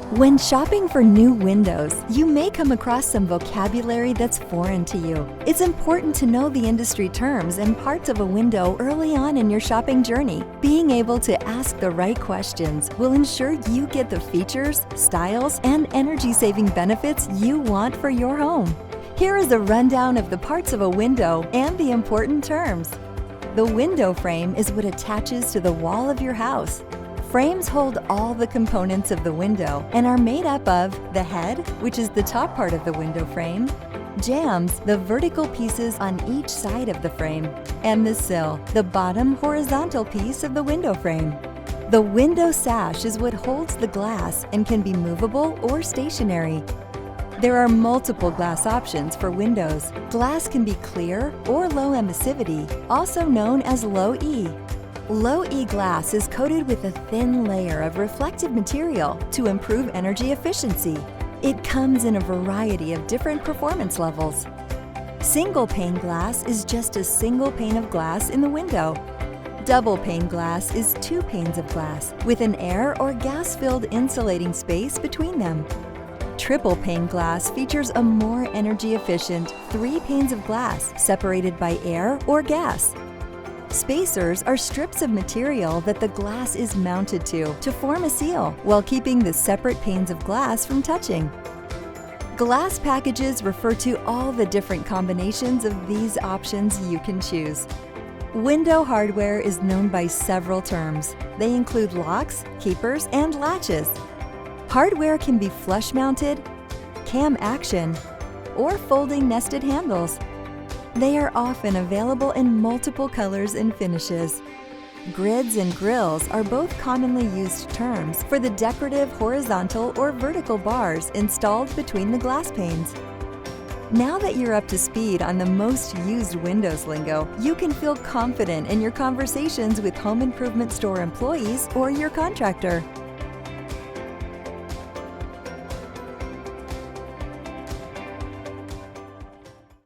When shopping for new windows, you may come across some vocabulary that's foreign to you. It's important to know the industry terms and parts of a window early on in your shopping journey. Being able to ask the right questions will ensure you get the features, styles, and energy-saving benefits you want for your home. Here is a rundown of the parts of a window and the important terms. The window frame is what attaches to the wall of your house. Frames hold all the components of the window and are made up of the head, which is the top part of the window frame, jambs, the vertical pieces on each side of the frame, and the sill, the bottom horizontal piece of the window frame. The window sash is what holds the glass and can be movable or stationary. There are multiple glass options for windows. Glass can be clear or low emissivity, also known as low E. Low E glass is coated with a thin layer of reflective material to improve energy efficiency. It comes in a variety of different performance levels. Single pane glass is just a single pane of glass in the window. Double pane glass is 2 panes of glass with an air or gas-filled insulating space between them. Triple pane glass features a more energy-efficient 3 panes of glass separated by air or gas. Spacers are strips of material that the glass is mounted to form a seal while keeping the separate panes of glass from touching. Glass packages refer to all the different combinations of these options you can choose. Window hardware is known by several terms. They include locks, keepers, and latches. Hardware can be flush-mounted, cam action, or folding nested handles. They are often available in multiple colors and finishes. Grids and grills are both commonly used terms for the decorative horizontal or vertical bars installed between the glass panes. Now that you're up to speed on the most used Windows lingo, you can feel confident in your conversations with home improvement store employees or your contractor.